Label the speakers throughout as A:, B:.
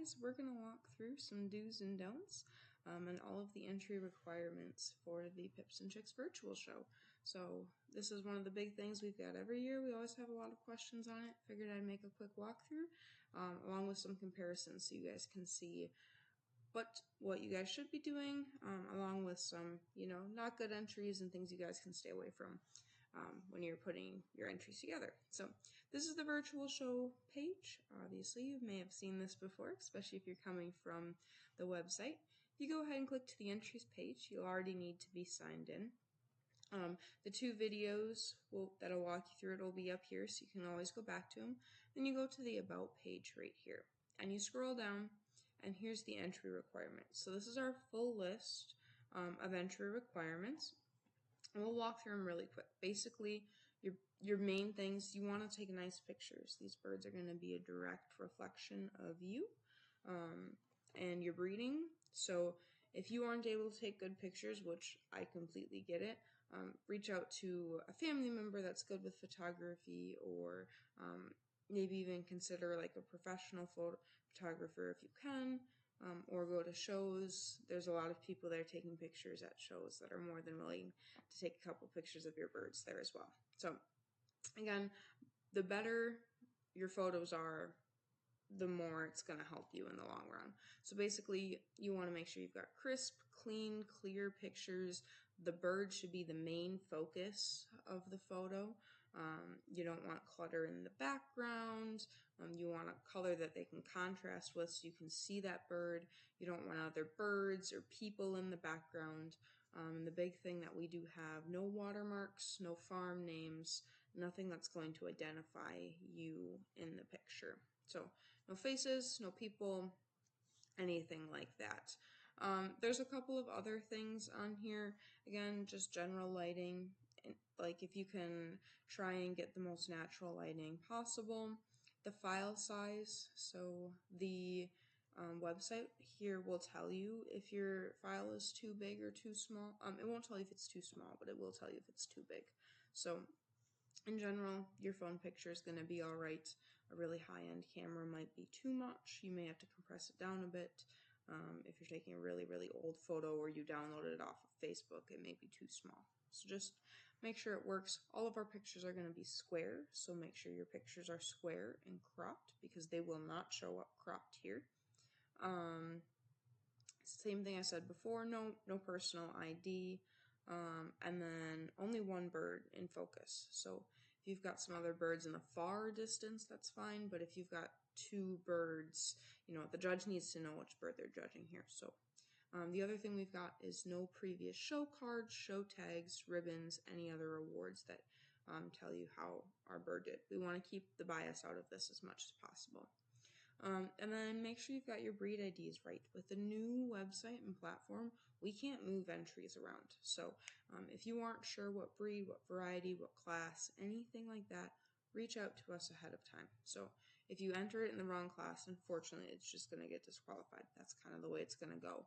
A: guys, we're going to walk through some do's and don'ts and all of the entry requirements for the Pips and Chicks Virtual Show. So this is one of the big things we've got every year. We always have a lot of questions on it. Figured I'd make a quick walkthrough along with some comparisons so you guys can see what you guys should be doing, along with some, not good entries and things you guys can stay away from when you're putting your entries together. So this is the virtual show page. Obviously, you may have seen this before, especially if you're coming from the website. If you go ahead and click to the entries page, you'll already need to be signed in. The two videos that'll walk you through it will be up here, so you can always go back to them. Then you go to the About page right here, and you scroll down, and here's the entry requirements. So this is our full list of entry requirements, and we'll walk through them really quick. Basically, your main things, you want to take nice pictures. These birds are going to be a direct reflection of you and your breeding. So if you aren't able to take good pictures, which I completely get it, reach out to a family member that's good with photography, or maybe even consider like a professional photographer if you can, or go to shows. There's a lot of people there taking pictures at shows that are more than willing to take a couple pictures of your birds there as well. So again, the better your photos are, the more it's going to help you in the long run. So basically, you want to make sure you've got crisp, clean, clear pictures. The bird should be the main focus of the photo. You don't want clutter in the background. You want a color that they can contrast with so you can see that bird. You don't want other birds or people in the background. The big thing that we do have, no watermarks, no farm names, nothing that's going to identify you in the picture. So no faces, no people, anything like that. There's a couple of other things on here. Again, just general lighting. Like if you can try and get the most natural lighting possible. The file size. So the website here will tell you if your file is too big or too small. It won't tell you if it's too small, but it will tell you if it's too big. So in general, your phone picture is going to be all right. A really high-end camera might be too much. You may have to compress it down a bit. If you're taking a really, really old photo or you downloaded it off of Facebook, it may be too small. So just make sure it works. All of our pictures are going to be square, so make sure your pictures are square and cropped because they will not show up cropped here. Same thing I said before, no personal ID. And then only one bird in focus. So if you've got some other birds in the far distance, that's fine. But if you've got two birds, the judge needs to know which bird they're judging here. So the other thing we've got is no previous show cards, show tags, ribbons, any other awards that tell you how our bird did. We want to keep the bias out of this as much as possible. And then make sure you've got your breed IDs right. With the new website and platform, we can't move entries around. So if you aren't sure what breed, what variety, what class, anything like that, reach out to us ahead of time. So if you enter it in the wrong class, unfortunately, it's just going to get disqualified. That's kind of the way it's going to go.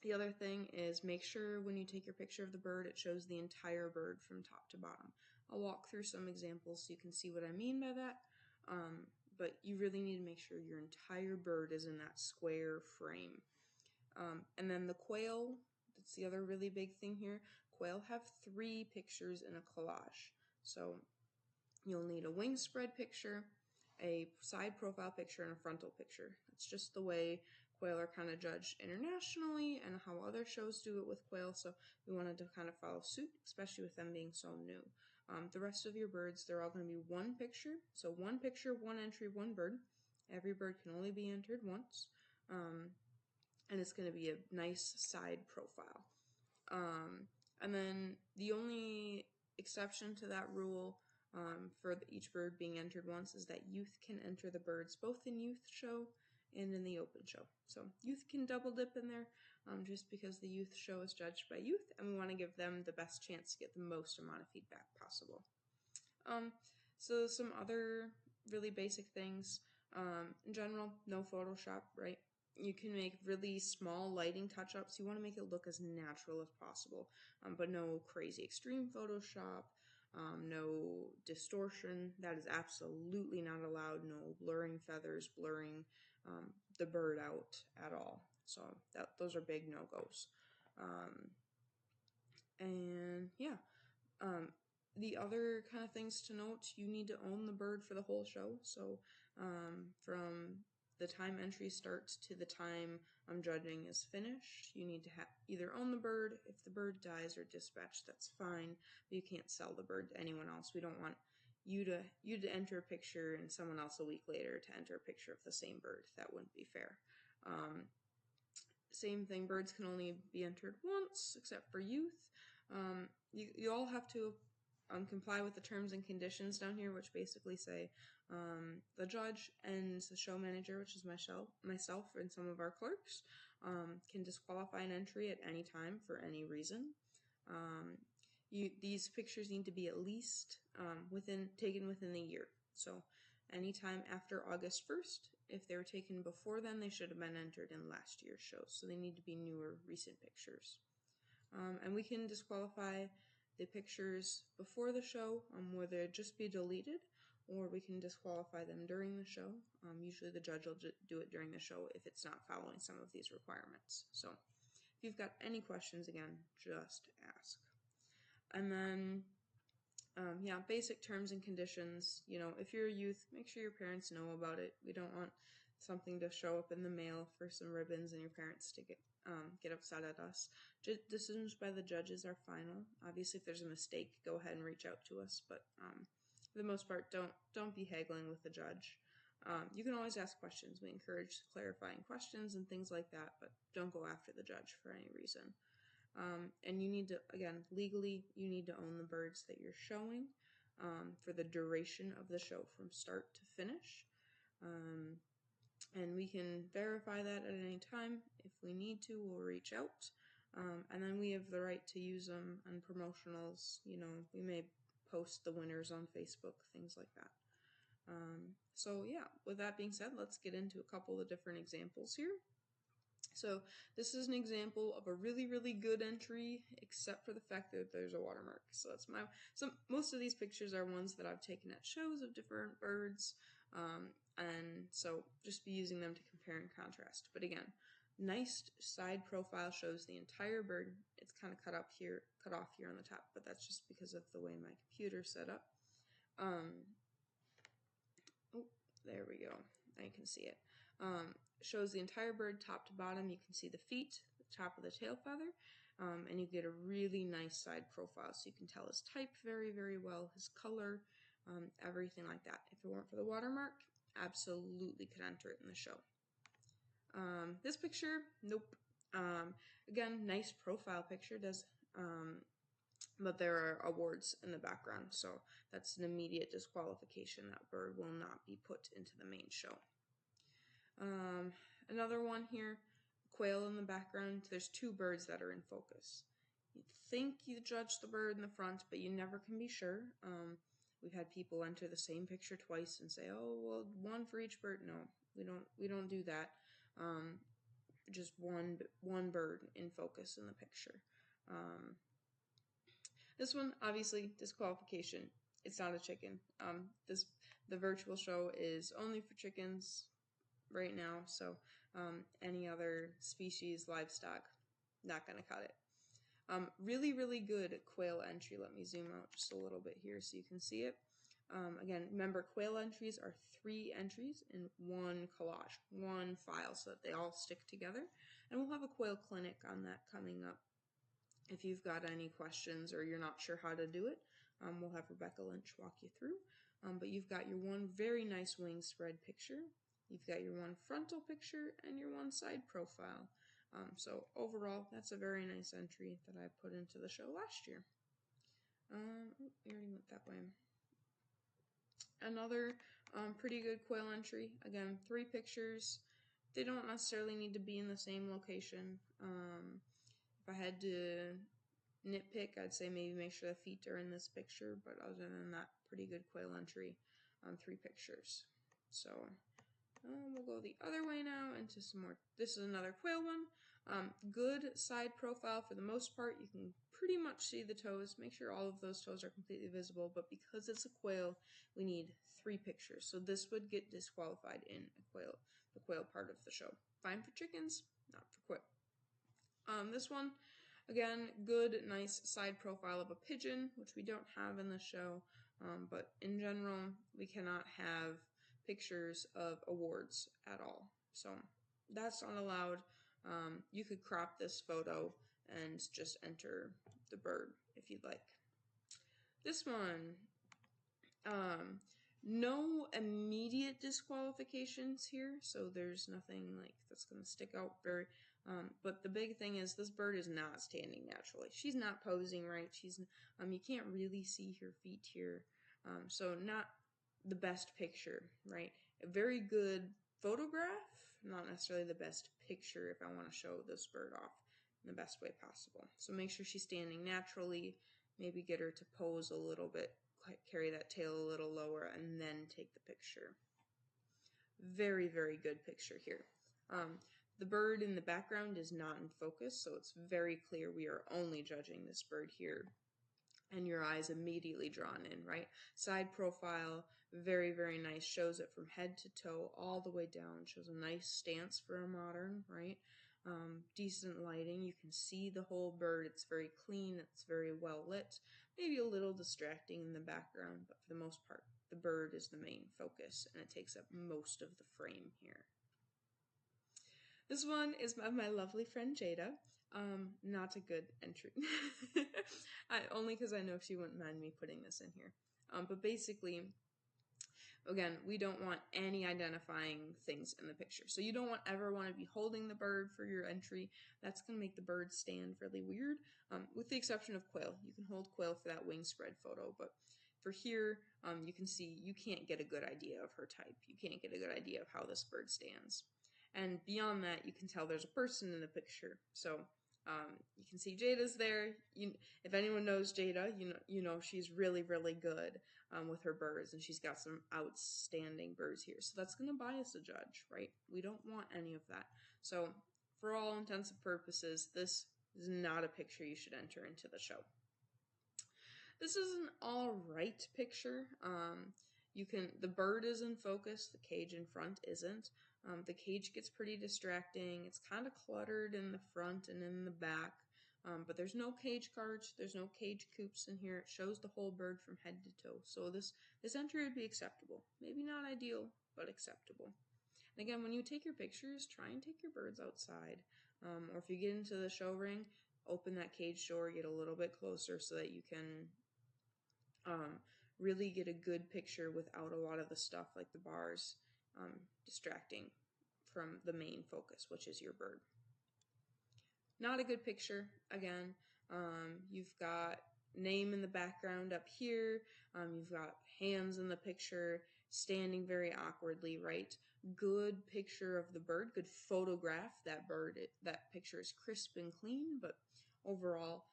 A: The other thing is make sure when you take your picture of the bird, it shows the entire bird from top to bottom. I'll walk through some examples so you can see what I mean by that. But you really need to make sure your entire bird is in that square frame. And then the quail, that's the other really big thing here. Quail have 3 pictures in a collage. So you'll need a wing spread picture, a side profile picture, and a frontal picture. That's just the way quail are kind of judged internationally and how other shows do it with quail, so we wanted to kind of follow suit, especially with them being so new. The rest of your birds, they're all going to be one picture. So one picture, one entry, one bird. Every bird can only be entered once. And it's going to be a nice side profile. And then the only exception to that rule for each bird being entered once is that youth can enter the birds both in youth show and in the open show. So youth can double dip in there just because the youth show is judged by youth and we want to give them the best chance to get the most amount of feedback possible. So some other really basic things. In general, no Photoshop, right? You can make really small lighting touch-ups. You want to make it look as natural as possible, but no crazy extreme Photoshop, no distortion. That is absolutely not allowed. No blurring feathers, blurring the bird out at all. So those are big no-goes. And yeah, the other kind of things to note, you need to own the bird for the whole show. So from the time entry starts to the time judging is finished, you need to either own the bird. If the bird dies or dispatched, that's fine, but you can't sell the bird to anyone else. We don't want you to enter a picture and someone else a week later to enter a picture of the same bird. That wouldn't be fair. Same thing, birds can only be entered once, except for youth. You all have to comply with the terms and conditions down here, which basically say the judge and the show manager, which is myself and some of our clerks, can disqualify an entry at any time for any reason. These pictures need to be at least taken within the year. So anytime after August 1st, if they were taken before then, they should have been entered in last year's shows. So they need to be newer, recent pictures. And we can disqualify the pictures before the show, where they'd just be deleted, or we can disqualify them during the show. Usually the judge will do it during the show if it's not following some of these requirements. So if you've got any questions, again, just ask. And then, basic terms and conditions. If you're a youth, make sure your parents know about it. We don't want something to show up in the mail for some ribbons and your parents to get upset at us. Decisions by the judges are final. Obviously, if there's a mistake, go ahead and reach out to us. But for the most part, don't be haggling with the judge. You can always ask questions. We encourage clarifying questions and things like that, but don't go after the judge for any reason. And you need to, again, legally, you need to own the birds that you're showing for the duration of the show from start to finish. And we can verify that at any time. If we need to, we'll reach out. And then we have the right to use them on promotionals. We may post the winners on Facebook, things like that. So yeah, with that being said, let's get into a couple of different examples here. So this is an example of a really, really good entry, except for the fact that there's a watermark. So most of these pictures are ones that I've taken at shows of different birds, and so just be using them to compare and contrast. But again, nice side profile shows the entire bird. It's kind of cut off here on the top, but that's just because of the way my computer's set up. There we go. Now you can see it. Shows the entire bird top to bottom. You can see the feet, the top of the tail feather, and you get a really nice side profile. So you can tell his type very, very well, his color, everything like that. If it weren't for the watermark, absolutely could enter it in the show. This picture, nope. Again, nice profile picture, but there are awards in the background, so that's an immediate disqualification. That bird will not be put into the main show. Another one here, quail in the background. There's two birds that are in focus. You think you judge the bird in the front, but you never can be sure. We've had people enter the same picture twice and say, "Oh, well, one for each bird." No, we don't do that. Just one bird in focus in the picture. This one, obviously, disqualification. It's not a chicken. The virtual show is only for chickens right now, so any other species, livestock, not going to cut it. Really, really good quail entry. Let me zoom out just a little bit here so you can see it. Again, remember, quail entries are 3 entries in one collage, one file, so that they all stick together. And we'll have a quail clinic on that coming up. If you've got any questions or you're not sure how to do it, we'll have Rebecca Lynch walk you through. But you've got your one very nice wing spread picture. You've got your one frontal picture and your one side profile. So overall, that's a very nice entry that I put into the show last year. We already went that way. Another pretty good quail entry. Again, 3 pictures. They don't necessarily need to be in the same location. If I had to nitpick, I'd say maybe make sure the feet are in this picture, but other than that, pretty good quail entry. 3 pictures. So we'll go the other way now into some more. This is another quail one. Good side profile for the most part. You can pretty much see the toes. Make sure all of those toes are completely visible, but because it's a quail, we need 3 pictures. So this would get disqualified in a quail. the quail part of the show. Fine for chickens, not for quail. This one, again, good, nice side profile of a pigeon, which we don't have in the show, but in general, we cannot have pictures of awards at all. So that's not allowed. You could crop this photo and just enter the bird if you'd like. This one, no immediate disqualifications here, so there's nothing like that's going to stick out very. But the big thing is this bird is not standing naturally. She's not posing right. You can't really see her feet here, so not the best picture, right? A very good photograph, not necessarily the best picture if I want to show this bird off in the best way possible. So make sure she's standing naturally. Maybe get her to pose a little bit, carry that tail a little lower, and then take the picture. Very, very good picture here. The bird in the background is not in focus, so it's very clear we are only judging this bird here. And your eyes immediately drawn in, right? Side profile, very, very nice. Shows it from head to toe, all the way down. Shows a nice stance for a modern, right? Decent lighting. You can see the whole bird. It's very clean. It's very well lit. Maybe a little distracting in the background, but for the most part, the bird is the main focus, and it takes up most of the frame here. This one is of my lovely friend Jada. Not a good entry. Only because I know she wouldn't mind me putting this in here. But basically, again, we don't want any identifying things in the picture. So you don't ever want to be holding the bird for your entry. That's going to make the bird stand really weird, with the exception of quail. You can hold quail for that wing spread photo, but for here, you can see you can't get a good idea of her type. You can't get a good idea of how this bird stands. And beyond that, you can tell there's a person in the picture. So you can see Jada's there. If anyone knows Jada, you know she's really, really good with her birds, and she's got some outstanding birds here. So that's going to bias the judge, right? We don't want any of that. So for all intents and purposes, this is not a picture you should enter into the show. This is an all right picture. The bird is in focus, the cage in front isn't. The cage gets pretty distracting. It's kind of cluttered in the front and in the back, but there's no cage cards, there's no cage coops in here. It shows the whole bird from head to toe. So this entry would be acceptable. Maybe not ideal, but acceptable. And again, when you take your pictures, try and take your birds outside. Or if you get into the show ring, open that cage door, get a little bit closer so that you can really get a good picture without a lot of the stuff like the bars distracting from the main focus, which is your bird. Not a good picture. Again, you've got name in the background up here. You've got hands in the picture, standing very awkwardly, right? Good picture of the bird, good photograph. That bird, that picture is crisp and clean, but overall,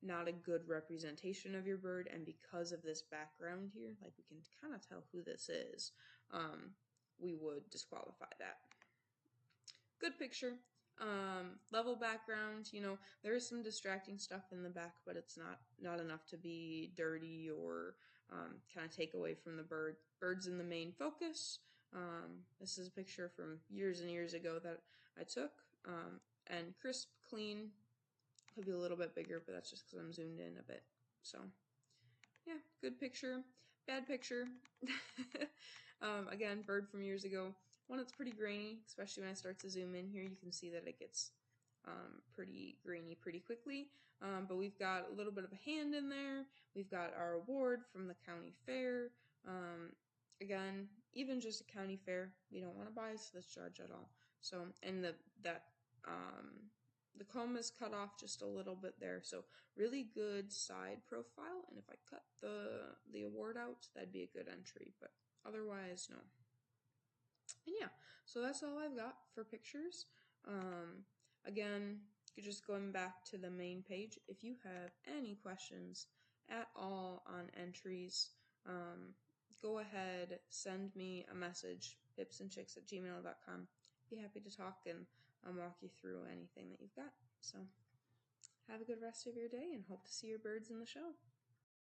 A: not a good representation of your bird. And because of this background here, like we can kind of tell who this is, we would disqualify that. Good picture. Level background, there is some distracting stuff in the back, but it's not enough to be dirty or kind of take away from the bird. Bird's in the main focus. This is a picture from years and years ago that I took, and crisp, clean. Could be a little bit bigger, but that's just because I'm zoomed in a bit. So, yeah, good picture. Bad picture. Again, bird from years ago. One that's pretty grainy, especially when I start to zoom in here. You can see that it gets pretty grainy pretty quickly. But we've got a little bit of a hand in there. We've got our award from the county fair. Again, even just a county fair, we don't want to bias this judge at all. So, and the comb is cut off just a little bit there. So really good side profile. And if I cut the award out, that'd be a good entry. But otherwise, no. And yeah, so that's all I've got for pictures. Again, just going back to the main page, if you have any questions at all on entries, go ahead, send me a message, pipsandchicks@gmail.com. Be happy to talk and walk you through anything that you've got. So have a good rest of your day and hope to see your birds in the show.